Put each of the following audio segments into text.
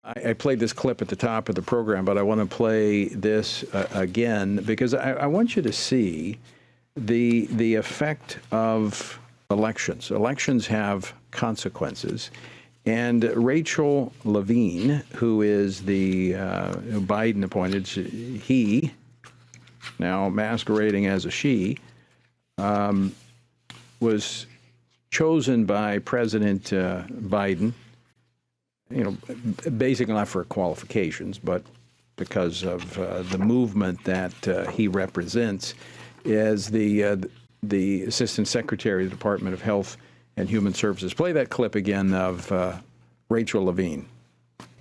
I played this clip at the top of the program, but I want to play this again because I want you to see the effect of elections. Elections have consequences. And Rachel Levine, who is the Biden appointed, he, now masquerading as a she, was chosen by President Biden, basically not for qualifications, but because of the movement that he represents, as the Assistant Secretary of the Department of Health and Human Services. Play that clip again of Rachel Levine.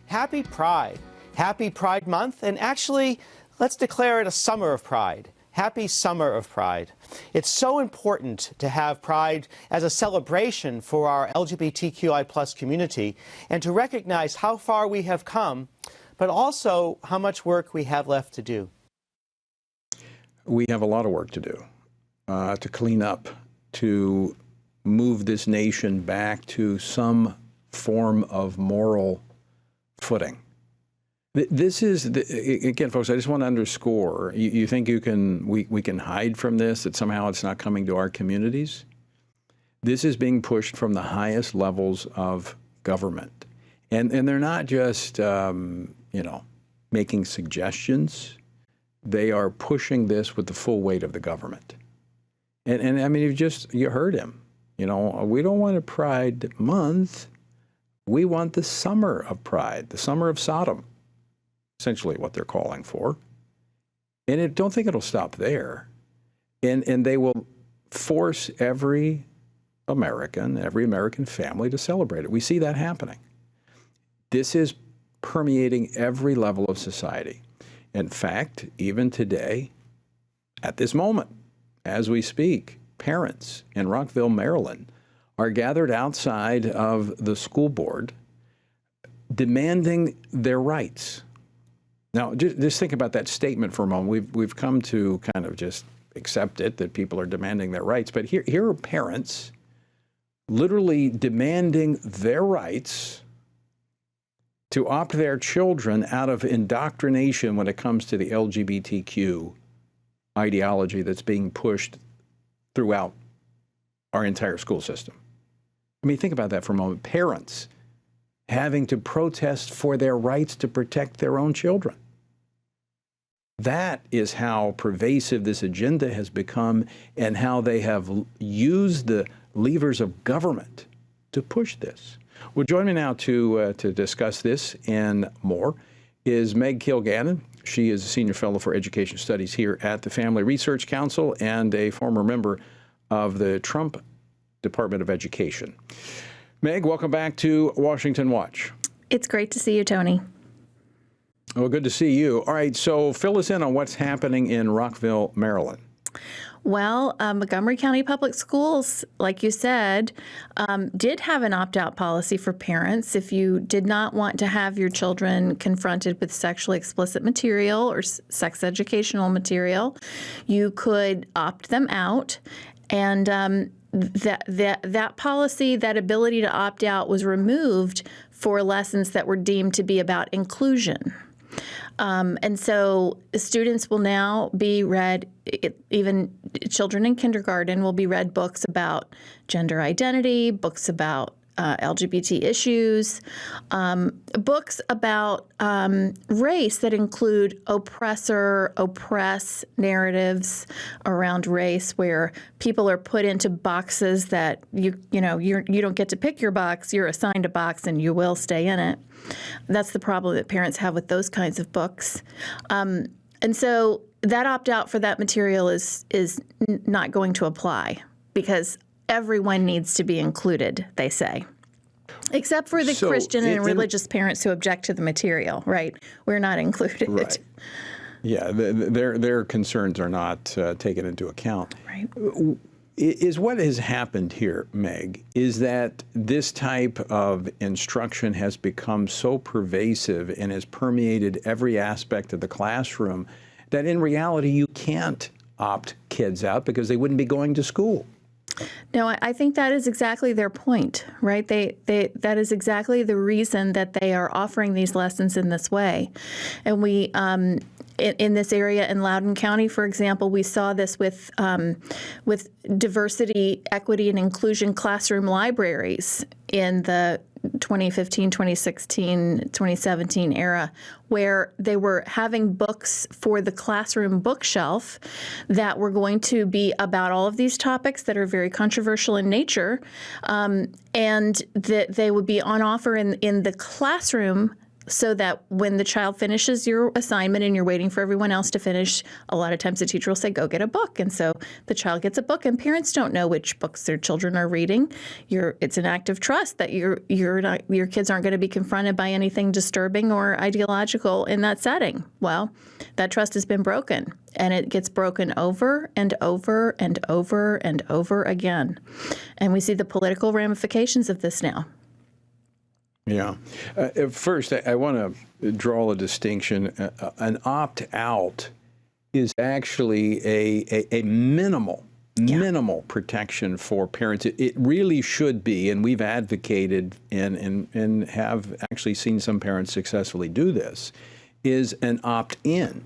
Happy Pride. Happy Pride Month. And actually, let's declare it a summer of pride. Happy Summer of Pride. It's so important to have Pride as a celebration for our LGBTQI+ community and to recognize how far we have come, but also how much work we have left to do. We have a lot of work to do, to clean up, to move this nation back to some form of moral footing. This is, again, folks, I just want to underscore, you think we can hide from this, that somehow it's not coming to our communities? This is being pushed from the highest levels of government. And they're not just, making suggestions. They are pushing this with the full weight of the government. And I mean, you heard him. We don't want a Pride Month. We want the summer of Pride, the summer of Sodom. Essentially what they're calling for. And I don't think it'll stop there. And they will force every American family to celebrate it. We see that happening. This is permeating every level of society. In fact, even today, at this moment, as we speak, parents in Rockville, Maryland, are gathered outside of the school board demanding their rights. Now, just think about that statement for a moment. We've come to kind of just accept it, that people are demanding their rights. But here are parents literally demanding their rights to opt their children out of indoctrination when it comes to the LGBTQ ideology that's being pushed throughout our entire school system. I mean, think about that for a moment. Parents having to protest for their rights to protect their own children. That is how pervasive this agenda has become and how they have used the levers of government to push this. Well, join me now to discuss this and more is Meg Kilgannon. She is a senior fellow for education studies here at the Family Research Council and a former member of the Trump Department of Education. Meg, welcome back to Washington Watch. It's great to see you, Tony. Well, good to see you. All right, so fill us in on what's happening in Rockville, Maryland. Well, Montgomery County Public Schools, like you said, did have an opt-out policy for parents. If you did not want to have your children confronted with sexually explicit material or sex educational material, you could opt them out. And that policy, that ability to opt out, was removed for lessons that were deemed to be about inclusion. And so students will now be read, even children in kindergarten will be read books about gender identity, books about LGBT issues, books about race that include oppress narratives around race, where people are put into boxes that you don't get to pick your box. You're assigned a box and you will stay in it. That's the problem that parents have with those kinds of books. And so that opt-out for that material is not going to apply because everyone needs to be included, they say. Except for the Christian and religious parents who object to the material, right? We're not included. Right. Yeah, their concerns are not taken into account. Right. Is what has happened here, Meg, is that this type of instruction has become so pervasive and has permeated every aspect of the classroom that in reality you can't opt kids out because they wouldn't be going to school. No, I think that is exactly their point, right? That is exactly the reason that they are offering these lessons in this way. And we, in this area in Loudoun County, for example, we saw this with diversity, equity, and inclusion classroom libraries in the 2015, 2016, 2017 era, where they were having books for the classroom bookshelf that were going to be about all of these topics that are very controversial in nature, and that they would be on offer in the classroom, so that when the child finishes your assignment and you're waiting for everyone else to finish, a lot of times the teacher will say, go get a book. And so the child gets a book, and parents don't know which books their children are reading. It's an act of trust that your kids aren't going to be confronted by anything disturbing or ideological in that setting. Well, that trust has been broken, and it gets broken over and over and over and over again. And we see the political ramifications of this now. Yeah. First, I want to draw a distinction. An opt-out is actually a minimal protection for parents. It really should be, and we've advocated and have actually seen some parents successfully do this, is an opt-in,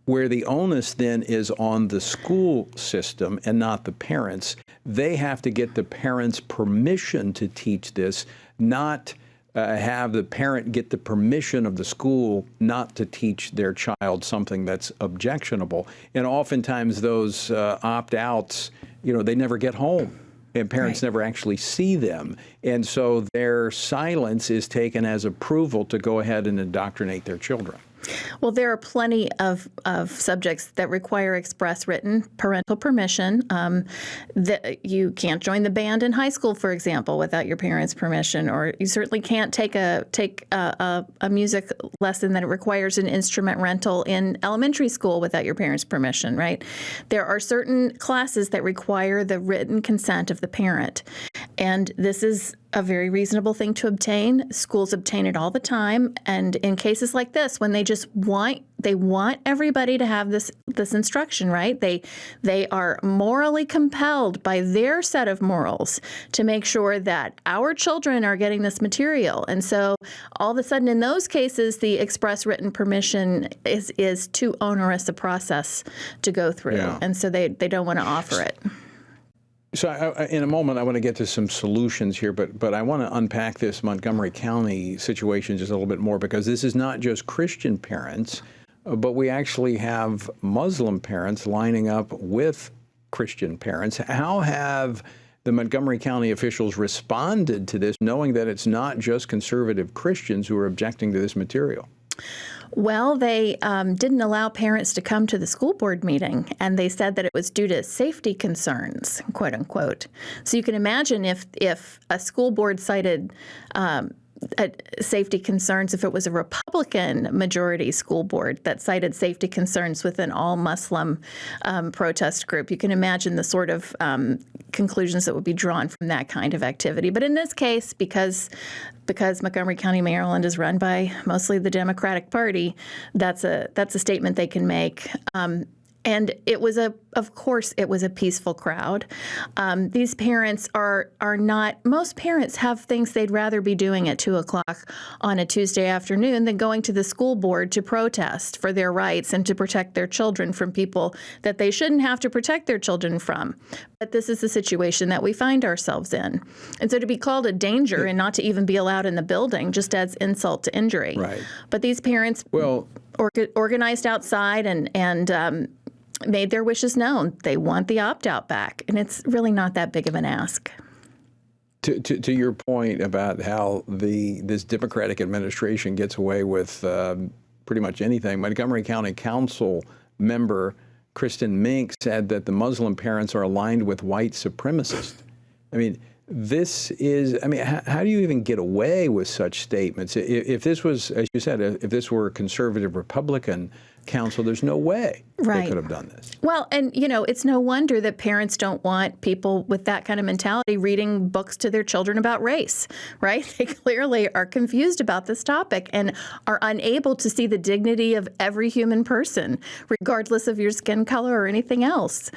where the onus then is on the school system and not the parents. They have to get the parents' permission to teach this, not have the parent get the permission of the school not to teach their child something that's objectionable. And oftentimes those opt-outs, they never get home, and parents never actually see them. And so their silence is taken as approval to go ahead and indoctrinate their children. Well, there are plenty of subjects that require express written parental permission. That you can't join the band in high school, for example, without your parents' permission, or you certainly can't take a music lesson that requires an instrument rental in elementary school without your parents' permission, right? There are certain classes that require the written consent of the parent, and this is a very reasonable thing to obtain. Schools obtain it all the time, and in cases like this, when they just want everybody to have this instruction, right? They are morally compelled by their set of morals to make sure that our children are getting this material. And so all of a sudden in those cases, the express written permission is too onerous a process to go through. Yeah. And so they don't want to offer it. So in a moment, I want to get to some solutions here, but I want to unpack this Montgomery County situation just a little bit more, because this is not just Christian parents, but we actually have Muslim parents lining up with Christian parents. How have the Montgomery County officials responded to this, knowing that it's not just conservative Christians who are objecting to this material? Well, they didn't allow parents to come to the school board meeting, and they said that it was due to safety concerns, quote unquote. So you can imagine if a school board cited safety concerns, if it was a Republican majority school board that cited safety concerns with an all-Muslim protest group, you can imagine the sort of conclusions that would be drawn from that kind of activity. But in this case, because Montgomery County, Maryland is run by mostly the Democratic Party, that's a statement they can make. And it was of course, it was a peaceful crowd. These parents are not, most parents have things they'd rather be doing at 2:00 on a Tuesday afternoon than going to the school board to protest for their rights and to protect their children from people that they shouldn't have to protect their children from. But this is the situation that we find ourselves in. And so to be called a danger and not to even be allowed in the building just adds insult to injury. Right. But these parents organized outside and made their wishes known. They want the opt-out back, and it's really not that big of an ask. To your point about how this Democratic administration gets away with pretty much anything, Montgomery County Council member Kristen Mink said that the Muslim parents are aligned with white supremacists. I mean, how do you even get away with such statements? If this was, as you said, if this were a conservative Republican council, there's no way. Right. they could have done this. Well, and it's no wonder that parents don't want people with that kind of mentality reading books to their children about race, right? They clearly are confused about this topic and are unable to see the dignity of every human person, regardless of your skin color or anything else.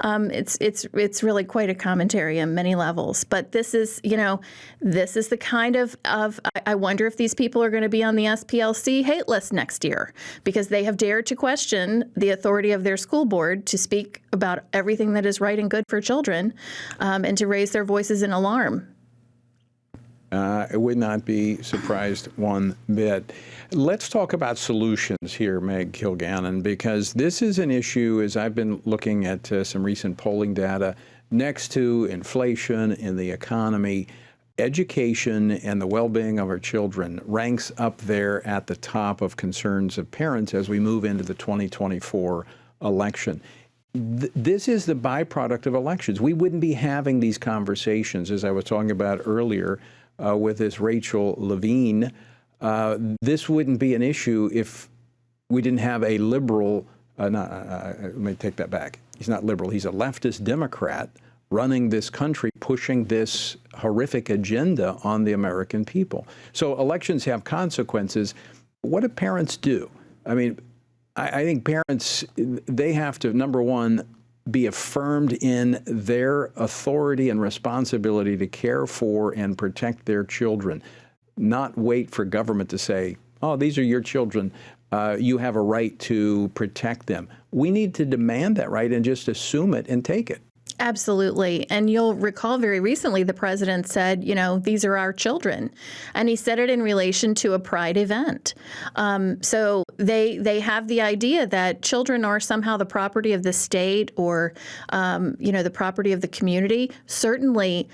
It's really quite a commentary on many levels. But this is the kind of I wonder if these people are going to be on the SPLC hate list next year because they have dared to question the authority of their school board to speak about everything that is right and good for children, and to raise their voices in alarm. I would not be surprised one bit. Let's talk about solutions here, Meg Kilgannon, because this is an issue, as I've been looking at some recent polling data, next to inflation in the economy. Education and the well-being of our children ranks up there at the top of concerns of parents as we move into the 2024 election. This is the byproduct of elections. We wouldn't be having these conversations, as I was talking about earlier with this Rachel Levine. This wouldn't be an issue if we didn't have a liberal, let me take that back. He's not liberal, he's a leftist Democrat running this country, pushing this horrific agenda on the American people. So elections have consequences. What do parents do? I mean, I think parents, they have to, number one, be affirmed in their authority and responsibility to care for and protect their children, not wait for government to say, oh, these are your children. You have a right to protect them. We need to demand that right and just assume it and take it. Absolutely. And you'll recall very recently the president said, these are our children. And he said it in relation to a pride event. So they have the idea that children are somehow the property of the state or, the property of the community. Certainly,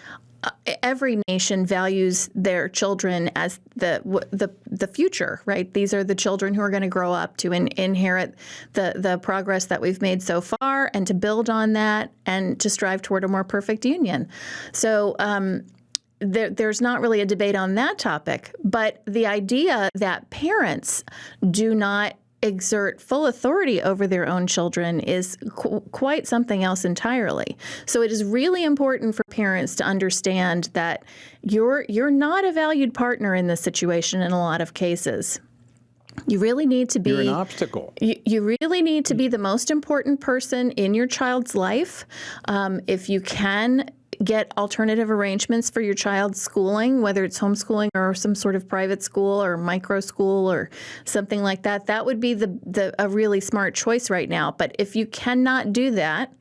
every nation values their children as the future, right? These are the children who are going to grow up to inherit the progress that we've made so far and to build on that and to strive toward a more perfect union. So there's not really a debate on that topic, but the idea that parents do not exert full authority over their own children is quite something else entirely. So it is really important for parents to understand that you're not a valued partner in this situation in a lot of cases. You really need to be... You're an obstacle. You really need to be the most important person in your child's life. If you can get alternative arrangements for your child's schooling, whether it's homeschooling or some sort of private school or micro school or something like that, that would be a really smart choice right now. But if you cannot do that,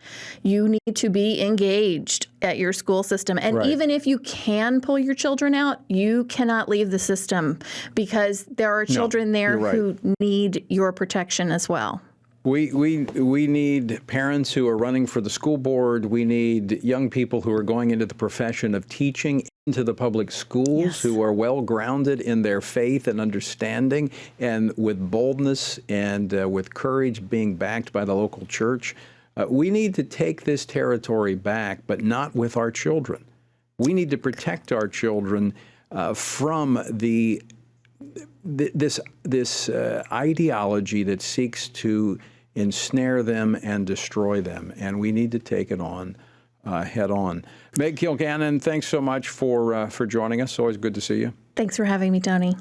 you need to be engaged at your school system. And Right. even if you can pull your children out, you cannot leave the system because there are children there you're right. who need your protection as well. We need parents who are running for the school board. We need young people who are going into the profession of teaching into the public schools, Yes. who are well grounded in their faith and understanding, and with boldness and with courage, being backed by the local church. We need to take this territory back, but not with our children. We need to protect our children from this ideology that seeks to ensnare them and destroy them, and we need to take it on head on. Meg Kilgannon, thanks so much for joining us. Always good to see you. Thanks for having me, Tony.